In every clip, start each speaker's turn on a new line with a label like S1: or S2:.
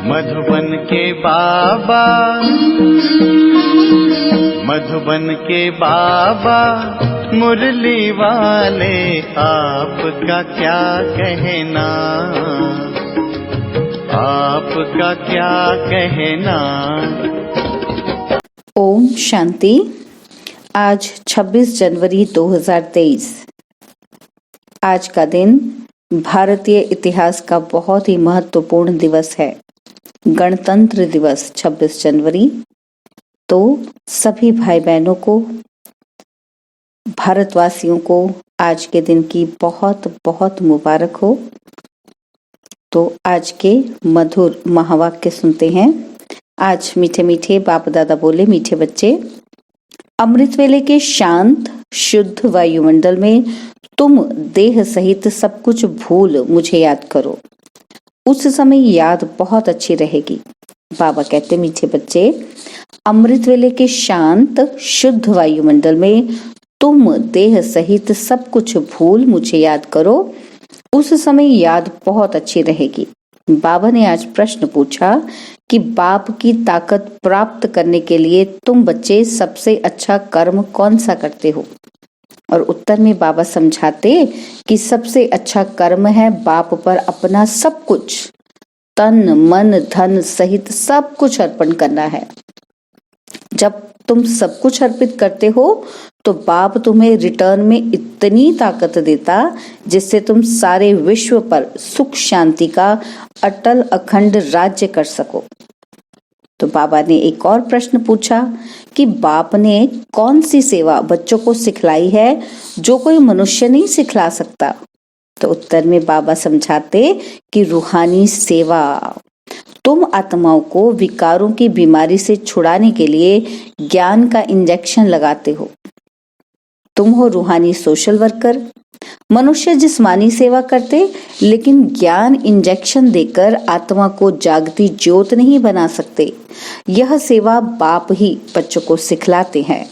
S1: मधुबन के बाबा, मधुबन के बाबा मुरली वाले, आपका क्या कहना, आपका क्या कहना।
S2: ओम शांति। आज 26 जनवरी 2023। आज का दिन भारतीय इतिहास का बहुत ही महत्वपूर्ण दिवस है, गणतंत्र दिवस 26 जनवरी। तो सभी भाई बहनों को, भारतवासियों को आज के दिन की बहुत बहुत मुबारक हो। तो आज के मधुर महावाक्य सुनते हैं। आज मीठे मीठे बाप दादा बोले, मीठे बच्चे, अमृत वेले के शांत शुद्ध वायुमंडल में तुम देह सहित सब कुछ भूल मुझे याद करो, उस समय याद बहुत अच्छी रहेगी। बाबा कहते, मीठे बच्चे, अमृत वेले के शांत शुद्ध वायुमंडल में तुम देह सहित सब कुछ भूल मुझे याद करो, उस समय याद बहुत अच्छी रहेगी। बाबा ने आज प्रश्न पूछा कि बाप की ताकत प्राप्त करने के लिए तुम बच्चे सबसे अच्छा कर्म कौन सा करते हो? और उत्तर में बाबा समझाते कि सबसे अच्छा कर्म है बाप पर अपना सब कुछ, तन मन धन सहित सब कुछ अर्पण करना है। जब तुम सब कुछ अर्पित करते हो तो बाप तुम्हें रिटर्न में इतनी ताकत देता जिससे तुम सारे विश्व पर सुख शांति का अटल अखंड राज्य कर सको। तो बाबा ने एक और प्रश्न पूछा कि बाप ने कौन सी सेवा बच्चों को सिखलाई है जो कोई मनुष्य नहीं सिखला सकता? तो उत्तर में बाबा समझाते कि रूहानी सेवा। तुम आत्माओं को विकारों की बीमारी से छुड़ाने के लिए ज्ञान का इंजेक्शन लगाते हो। तुम हो रूहानी सोशल वर्कर। मनुष्य जिस्मानी सेवा करते लेकिन ज्ञान इंजेक्शन देकर आत्मा को जागती ज्योत नहीं बना सकते। यह सेवा बाप ही बच्चों को सिखलाते हैं।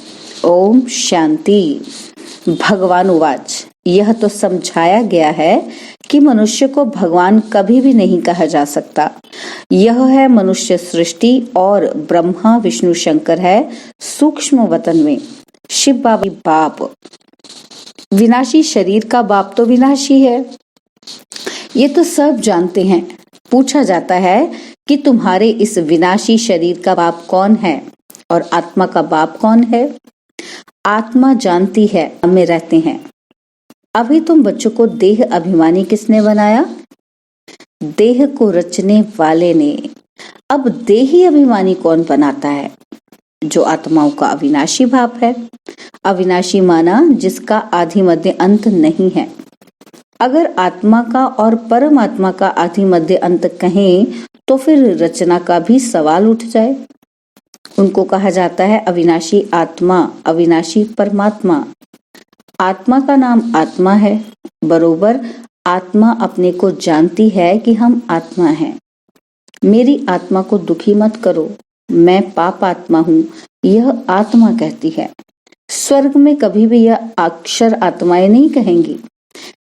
S2: ओम शांति। भगवान उवाच, यह तो समझाया गया है कि मनुष्य को भगवान कभी भी नहीं कहा जा सकता। यह है मनुष्य सृष्टि और ब्रह्मा विष्णु शंकर है सूक्ष्म वतन में। शिव बाबा बाप, विनाशी शरीर का बाप तो विनाशी है, ये तो सब जानते हैं। पूछा जाता है कि तुम्हारे इस विनाशी शरीर का बाप कौन है और आत्मा का बाप कौन है? आत्मा जानती है में रहते हैं। अभी तुम बच्चों को देह अभिमानी किसने बनाया? देह को रचने वाले ने। अब देही अभिमानी कौन बनाता है? जो आत्माओं का अविनाशी भाव है। अविनाशी माना जिसका आदि मध्य अंत नहीं है। अगर आत्मा का और परमात्मा का आदि मध्य अंत कहें तो फिर रचना का भी सवाल उठ जाए। उनको कहा जाता है अविनाशी आत्मा, अविनाशी परमात्मा। आत्मा का नाम आत्मा है, बरोबर आत्मा अपने को जानती है कि हम आत्मा हैं। मेरी आत्मा को दुखी मत करो, मैं पाप आत्मा हूँ, यह आत्मा कहती है। स्वर्ग में कभी भी यह अक्षर आत्माएं नहीं कहेंगी।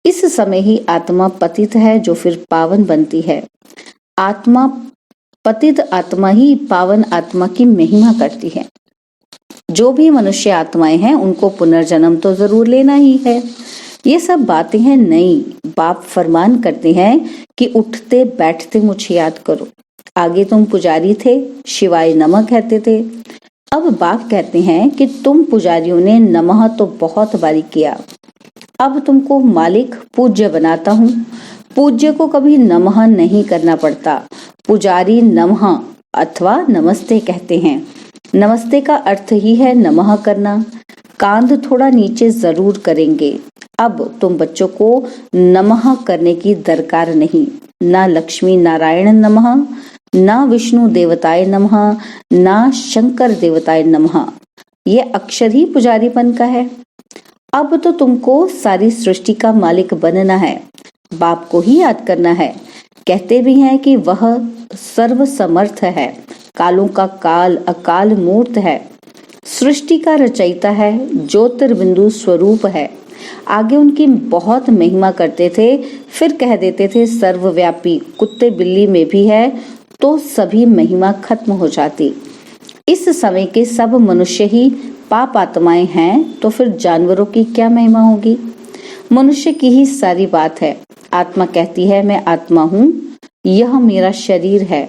S2: इस समय ही आत्मा पतित है जो फिर पावन बनती है। आत्मा पतित आत्मा ही पावन आत्मा की महिमा करती है। जो भी मनुष्य आत्माएं हैं उनको पुनर्जन्म तो जरूर लेना ही है। ये सब बातें हैं नहीं। बाप फरमान करते हैं कि उठते बैठते मुझे याद करो। आगे तुम पुजारी थे, शिवाय नमः कहते थे। अब बाप कहते हैं कि तुम पुजारियों ने नमः तो बहुत बारी किया, अब तुमको मालिक पूज्य बनाता हूँ। पूज्य को कभी नमः नहीं करना पड़ता। पुजारी नमः अथवा नमस्ते कहते हैं। नमस्ते का अर्थ ही है नमः करना। कांध थोड़ा नीचे जरूर करेंगे। अब तुम बच्चों को नमः करने की दरकार नहीं। ना लक्ष्मी नारायण नमः, ना विष्णु देवताय नमः, ना शंकर देवताय नमः। ये अक्षर ही पुजारीपन का है। अब तो तुमको सारी सृष्टि का मालिक बनना है, बाप को ही याद करना है। कहते भी हैं कि वह सर्व समर्थ है, कालों का काल, अकाल मूर्त है, सृष्टि का रचयिता है, ज्योतिर्बिंदु स्वरूप है। आगे उनकी बहुत महिमा करते थे, फिर कह देते थे सर्वव्यापी, कुत्ते बिल्ली में भी है तो सभी महिमा खत्म हो जाती। इस समय के सब मनुष्य ही पाप आत्माएं हैं, तो फिर जानवरों की क्या महिमा होगी। मनुष्य की ही सारी बात है। आत्मा कहती है मैं आत्मा हूँ, यह मेरा शरीर है।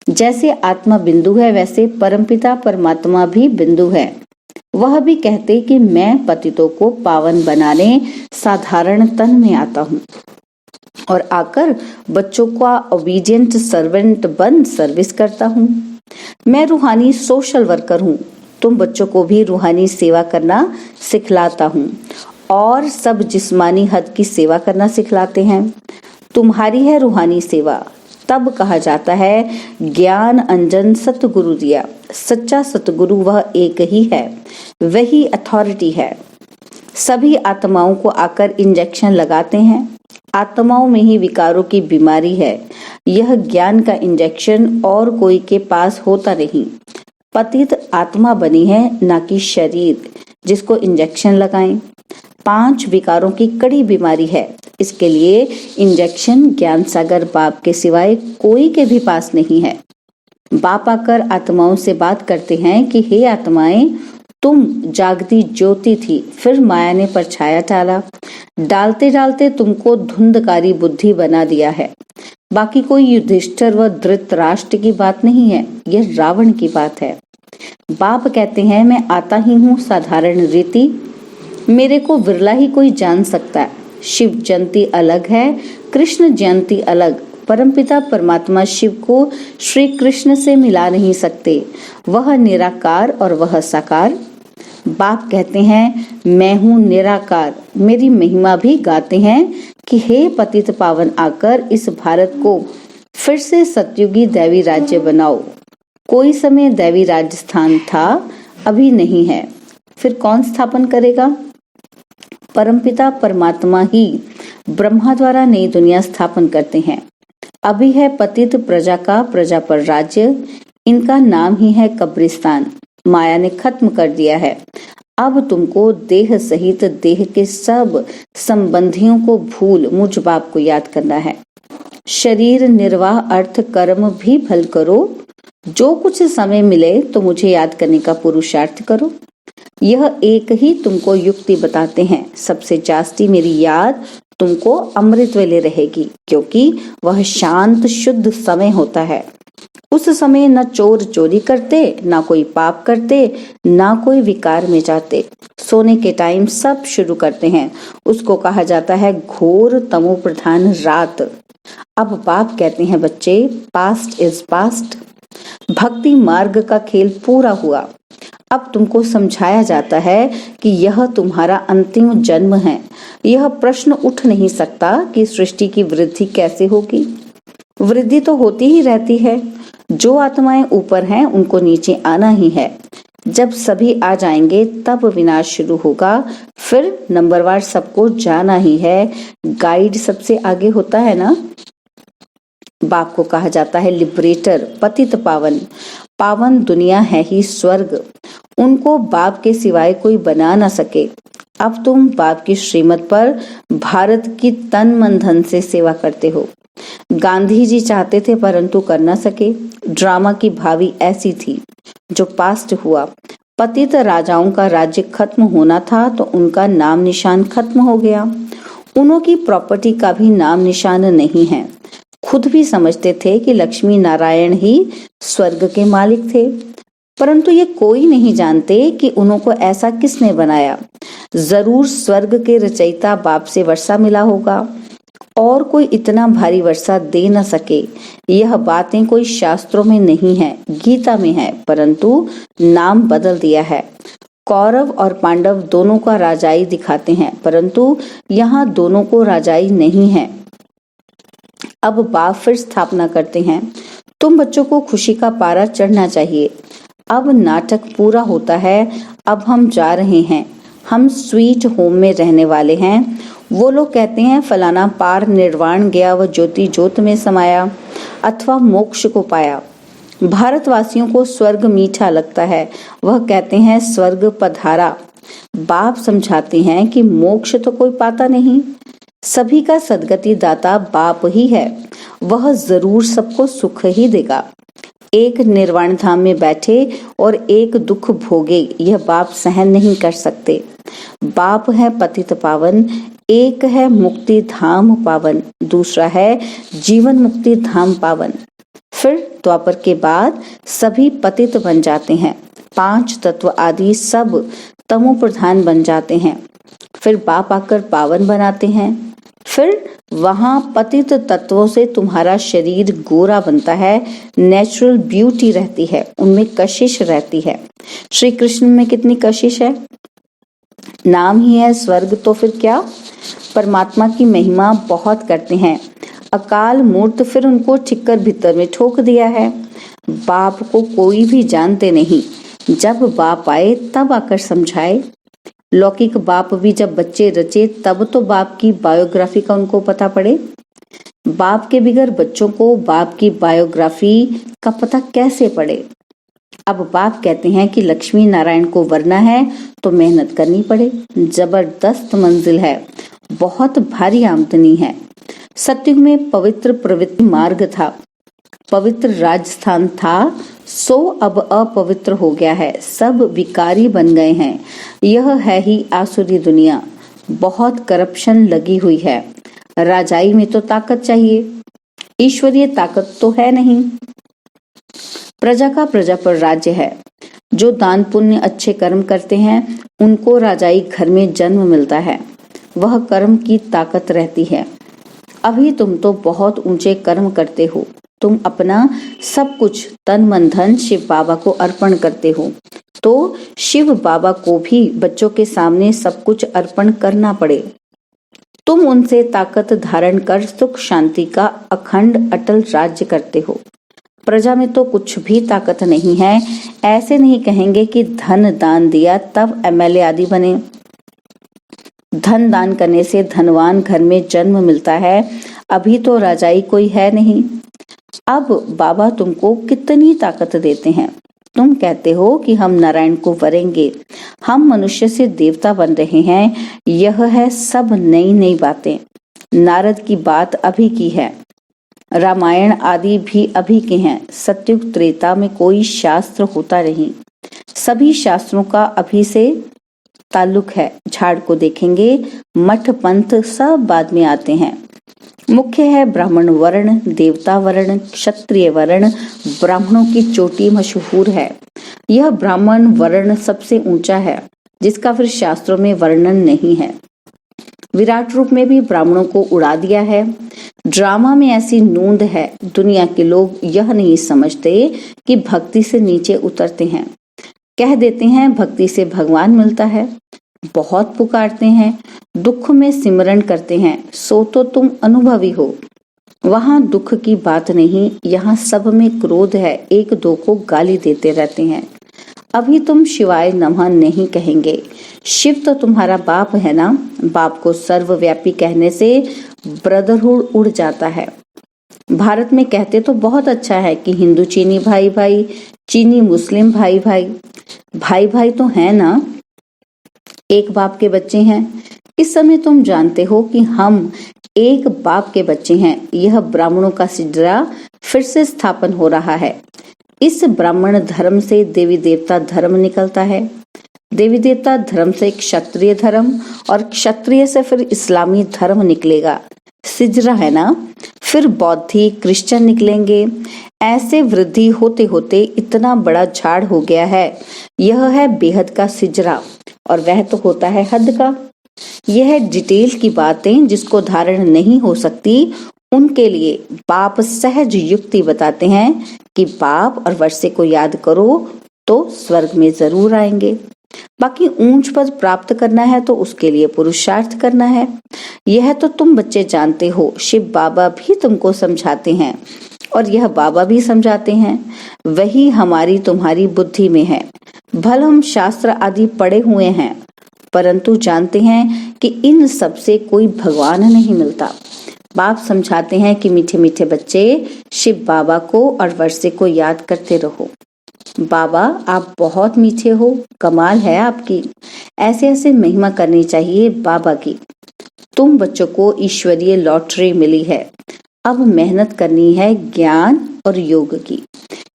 S2: जैसे आत्मा बिंदु है, वैसे परमपिता परमात्मा भी बिंदु है। वह भी कहते कि मैं पतितों को पावन बनाने साधारण तन में आता हूँ और आकर बच्चों का ओबीडियंट सर्वेंट बन सर्विस करता हूँ। मैं रूहानी सोशल वर्कर हूँ। तुम बच्चों को भी रूहानी सेवा करना सिखलाता हूँ और सब जिस्मानी हद की सेवा करना सिखलाते हैं। तुम्हारी है रूहानी सेवा। तब कहा जाता है ज्ञान अंजन सतगुरु दिया। सच्चा सतगुरु वह एक ही है, वही अथॉरिटी है। सभी आत्माओं को आकर इंजेक्शन लगाते हैं। आत्माओं में ही विकारों की बीमारी है। यह ज्ञान का इंजेक्शन और कोई के पास होता नहीं। पतित आत्मा बनी है, ना कि शरीर जिसको इंजेक्शन लगाएं। 5 विकारों की कड़ी बीमारी है। इसके लिए इंजेक्शन ज्ञान सागर बाप के सिवाय कोई के भी पास नहीं है। बाप आकर आत्माओं से बात करते हैं कि हे आत्माएं, तुम जागती ज्योति थी, फिर माया ने परछाया डाला। डालते डालते तुमको धुंधकारी बुद्धि बना दिया है। बाकी कोई युधिष्ठिर व धृतराष्ट्र की बात नहीं है, यह रावण की बात है। बाप कहते हैं मैं आता ही हूँ साधारण रीति, मेरे को विरला ही कोई जान सकता है। शिव जयंती अलग है, कृष्ण जयंती अलग। परमपिता परमात्मा शिव को श्री कृष्ण से मिला नहीं सकते। वह निराकार और वह साकार। बाप कहते हैं मैं हूँ निराकार। मेरी महिमा भी गाते हैं कि हे पतित पावन, आकर इस भारत को फिर से सतयुगी दैवी राज्य बनाओ। कोई समय दैवी राजस्थान था, अभी नहीं है, फिर कौन स्थापन करेगा। परमपिता परमात्मा ही ब्रह्मा द्वारा नई दुनिया स्थापन करते हैं। अभी है पतित प्रजा का प्रजा पर राज्य। इनका नाम ही है कब्रिस्तान। माया ने खत्म कर दिया है। अब तुमको देह सहित देह के सब संबंधियों को भूल मुझ बाप को याद करना है। शरीर निर्वाह अर्थ कर्म भी भल करो। जो कुछ समय मिले तो मुझे याद करने का पुरुषार्थ करो। यह एक ही तुमको युक्ति बताते हैं। सबसे जास्ती मेरी याद तुमको अमृत वेले रहेगी, क्योंकि वह शांत शुद्ध समय होता है। उस समय न चोर चोरी करते, ना कोई पाप करते, ना कोई विकार में जाते। सोने के टाइम सब शुरू करते हैं। उसको कहा जाता है घोर तमो प्रधान रात। अब बाप कहते हैं बच्चे, पास्ट इज पास्ट। भक्ति मार्ग का खेल पूरा हुआ। अब तुमको समझाया जाता है कि यह तुम्हारा अंतिम जन्म है। यह प्रश्न उठ नहीं सकता कि सृष्टि की वृद्धि कैसे होगी। वृद्धि तो होती ही रहती है। जो आत्माएं ऊपर हैं उनको नीचे आना ही है। जब सभी आ जाएंगे तब विनाश शुरू होगा। फिर नंबरवार सबको जाना ही है। गाइड सबसे आगे होता है ना। बाप को कहा जाता है लिबरेटर, पतित पावन। पावन दुनिया है ही स्वर्ग। उनको बाप के सिवाय कोई बना ना सके। अब तुम बाप की श्रीमत पर भारत की तन मन धन से सेवा करते हो। गांधी जी चाहते थे परंतु कर ना सके। ड्रामा की भावी ऐसी थी जो पास्ट हुआ। पतित राजाओं का राज्य खत्म होना था तो उनका नाम निशान खत्म हो गया। उनकी प्रॉपर्टी का भी नाम निशान नहीं है। खुद भी समझते थे कि लक्ष्मी नारायण ही स्वर्ग के मालिक थे, परंतु ये कोई नहीं जानते कि उनको ऐसा किसने बनाया। जरूर स्वर्ग के रचयिता बाप से वर्षा मिला होगा, और कोई इतना भारी वर्षा दे न सके। यह बातें कोई शास्त्रों में नहीं है, गीता में है, परंतु नाम बदल दिया है। कौरव और पांडव दोनों का राजाई दिखाते हैं, परंतु यहाँ दोनों को राजाई नहीं है। अब बाप फिर स्थापना करते हैं, तुम बच्चों को खुशी का पारा चढ़ना चाहिए। अब नाटक पूरा होता है। अब हम जा रहे हैं। हम स्वीट होम में रहने वाले हैं। वो लोग कहते हैं फलाना पार निर्वाण गया, वह ज्योति ज्योत में समाया, अथवा मोक्ष को पाया। भारतवासियों को स्वर्ग मीठा लगता है, वह कहते हैं स्वर्ग पधारा। बाप समझाते हैं कि मोक्ष तो कोई पाता नहीं, सभी का सद्गति दाता बाप ही है, वह जरूर सबको सुख ही देगा। एक निर्वाण धाम में बैठे और एक दुख भोगे, यह बाप सहन नहीं कर सकते। बाप है पतित पावन, एक है मुक्ति धाम पावन, दूसरा है जीवन मुक्ति धाम पावन। फिर द्वापर के बाद सभी पतित बन जाते हैं, 5 तत्व आदि सब तमो प्रधान बन जाते हैं। फिर बाप आकर पावन बनाते हैं। फिर वहां पतित तत्वों से तुम्हारा शरीर गोरा बनता है, नेचुरल ब्यूटी रहती है, उनमें कशिश रहती है। श्री कृष्ण में कितनी कशिश है, नाम ही है स्वर्ग, तो फिर क्या, परमात्मा की महिमा बहुत करते हैं। अकाल मूर्त फिर उनको ठिक्कर भीतर में ठोक दिया है। बाप को कोई भी जानते नहीं, जब बाप आए तब आकर समझाए। लौकिक बाप भी जब बच्चे रचे तब तो बाप की बायोग्राफी का उनको पता पड़े। बाप के बिगैर बच्चों को बाप की बायोग्राफी का पता कैसे पड़े। अब बाप कहते हैं कि लक्ष्मी नारायण को वरना है तो मेहनत करनी पड़े, जबरदस्त मंजिल है, बहुत भारी आमदनी है। सत्युग में पवित्र प्रवृत्ति मार्ग था, पवित्र राजस्थान था, सो अब अपवित्र हो गया है, सब विकारी बन गए हैं। यह है ही आसुरी दुनिया, बहुत करप्शन लगी हुई है। राजाई में तो ताकत चाहिए, ईश्वरीय ताकत तो है नहीं। प्रजा का प्रजा पर राज्य है। जो दान पुण्य अच्छे कर्म करते हैं उनको राजाई घर में जन्म मिलता है, वह कर्म की ताकत रहती है। अभी तुम तो बहुत ऊंचे कर्म करते हो, तुम अपना सब कुछ तन मन धन शिव बाबा को अर्पण करते हो, तो शिव बाबा को भी बच्चों के सामने सब कुछ अर्पण करना पड़े। तुम उनसे ताकत धारण कर सुख शांति का अखंड अटल राज्य करते हो। प्रजा में तो कुछ भी ताकत नहीं है। ऐसे नहीं कहेंगे कि धन दान दिया तब एमएलए आदि बने। धन दान करने से धनवान घर में जन्म मिलता है, अभी तो राजाई कोई है नहीं। अब बाबा तुमको कितनी ताकत देते हैं। तुम कहते हो कि हम नारायण को वरेंगे, हम मनुष्य से देवता बन रहे हैं। यह है सब नई नई बातें। नारद की बात अभी की है, रामायण आदि भी अभी के हैं। सत्युग त्रेता में कोई शास्त्र होता नहीं, सभी शास्त्रों का अभी से ताल्लुक है। झाड़ को देखेंगे, मठ पंथ सब बाद में आते हैं। मुख्य है ब्राह्मण वर्ण, देवता वर्ण, क्षत्रिय वर्ण। ब्राह्मणों की चोटी मशहूर है। यह ब्राह्मण वर्ण सबसे ऊंचा है, जिसका फिर शास्त्रों में वर्णन नहीं है। विराट रूप में भी ब्राह्मणों को उड़ा दिया है। ड्रामा में ऐसी नूंद है, दुनिया के लोग यह नहीं समझते कि भक्ति से नीचे उतरते हैं। कह देते हैं भक्ति से भगवान मिलता है, बहुत पुकारते हैं, दुख में सिमरन करते हैं, सो तो तुम अनुभवी हो। वहां दुख की बात नहीं, यहाँ सब में क्रोध है, एक दो को गाली देते रहते हैं। अभी तुम शिवाय नमः नहीं कहेंगे। शिव तो तुम्हारा बाप है ना। बाप को सर्वव्यापी कहने से ब्रदरहुड उड़ जाता है। भारत में कहते तो बहुत अच्छा है कि हिंदू चीनी भाई भाई, चीनी मुस्लिम भाई भाई। भाई भाई तो है ना, एक बाप के बच्चे हैं। इस समय तुम जानते हो कि हम एक बाप के बच्चे हैं। यह ब्राह्मणों का सिजरा फिर से स्थापन हो रहा है। इस ब्राह्मण धर्म से देवी देवता धर्म निकलता है, देवी देवता धर्म से क्षत्रिय धर्म, और क्षत्रिय से फिर इस्लामी धर्म निकलेगा। सिजरा है ना, फिर बौद्धि क्रिश्चियन निकलेंगे। ऐसे वृद्धि होते होते इतना बड़ा झाड़ हो गया है। यह है बेहद का सिजरा, और वह तो होता है हद का। यह डिटेल की बातें जिसको धारण नहीं हो सकती, उनके लिए बाप सहज युक्ति बताते हैं कि बाप और वर्षे को याद करो तो स्वर्ग में जरूर आएंगे। बाकी ऊंच पद प्राप्त करना है तो उसके लिए पुरुषार्थ करना है। यह तो तुम बच्चे जानते हो, शिव बाबा भी तुमको समझाते हैं और यह बाबा भी समझाते हैं। वही हमारी तुम्हारी बुद्धि में है। भल हम शास्त्र आदि पढ़े हुए हैं, परंतु जानते हैं कि इन सब से कोई भगवान नहीं मिलता। बाप समझाते हैं कि मीठे मीठे बच्चे शिव बाबा को और वर्षे को याद करते रहो। बाबा आप बहुत मीठे हो, कमाल है आपकी। ऐसे ऐसे महिमा करनी चाहिए बाबा की। तुम बच्चों को ईश्वरीय लॉटरी मिली है। अब मेहनत करनी है ज्ञान और योग की।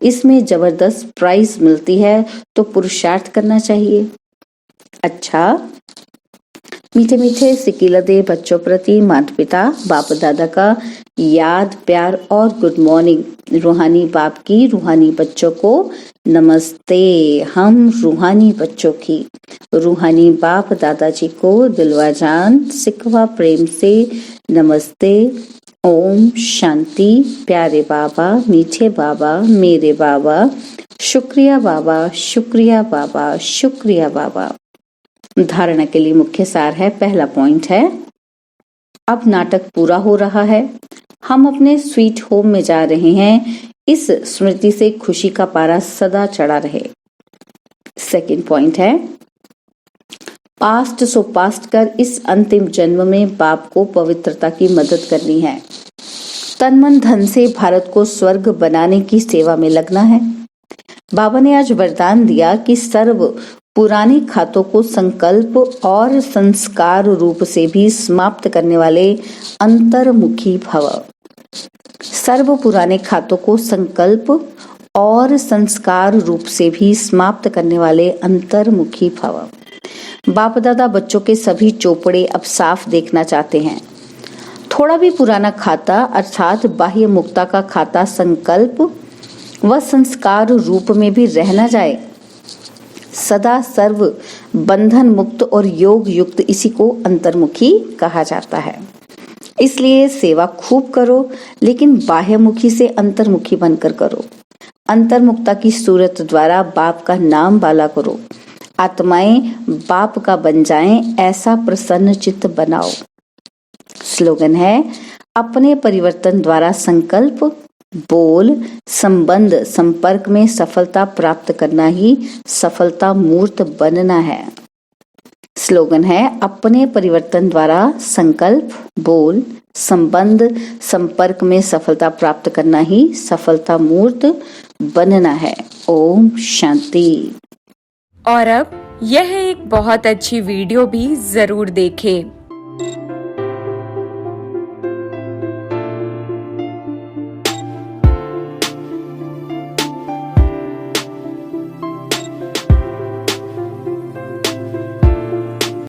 S2: इसमें जबरदस्त प्राइज मिलती है तो पुरुषार्थ करना चाहिए। अच्छा, मीठे मीठे सिकिलदे बच्चों प्रति माता पिता बाप दादा का याद प्यार और गुड मॉर्निंग। रूहानी बाप की रूहानी बच्चों को नमस्ते। हम रूहानी बच्चों की रूहानी बाप दादाजी को दिलवा जान सिकवा प्रेम से नमस्ते। ओम शांति। प्यारे बाबा, मीठे बाबा, मेरे बाबा, शुक्रिया बाबा, शुक्रिया बाबा, शुक्रिया बाबा। धारणा के लिए मुख्य सार है। पहला पॉइंट है, अब नाटक पूरा हो रहा है, हम अपने स्वीट होम में जा रहे हैं। इस स्मृति से खुशी का पारा सदा चढ़ा रहे। सेकंड पॉइंट है, पास्ट सो पास्ट कर इस अंतिम जन्म में बाप को पवित्रता की मदद करनी है। तन मन धन से भारत को स्वर्ग बनाने की सेवा में लगना है। बाबा ने आज वरदान दिया कि सर्व पुराने खातों को संकल्प और संस्कार रूप से भी समाप्त करने वाले अंतर्मुखी भव। सर्व पुराने खातों को संकल्प और संस्कार रूप से भी समाप्त करने वाले अंतर्मुखी भव। बाप दादा बच्चों के सभी चोपड़े अब साफ देखना चाहते हैं। थोड़ा भी पुराना खाता अर्थात बाह्य मुक्ता का खाता संकल्प व संस्कार रूप में भी रह न जाए। सदा सर्व बंधन मुक्त और योग युक्त इसी को अंतर्मुखी कहा जाता है। इसलिए सेवा खूब करो, लेकिन बाह्यमुखी से अंतर्मुखी बनकर करो। अंतर्मुक्ता की सूरत द्वारा बाप का नाम बाला करो। आत्माएं बाप का बन जाएं, ऐसा प्रसन्न चित्त बनाओ। स्लोगन है, अपने परिवर्तन द्वारा संकल्प बोल संबंध संपर्क में सफलता प्राप्त करना ही सफलता मूर्त बनना है। स्लोगन है, अपने परिवर्तन द्वारा संकल्प बोल संबंध संपर्क में सफलता प्राप्त करना ही सफलता मूर्त बनना है। ओम शांति।
S3: और अब यह एक बहुत अच्छी वीडियो भी जरूर देखें।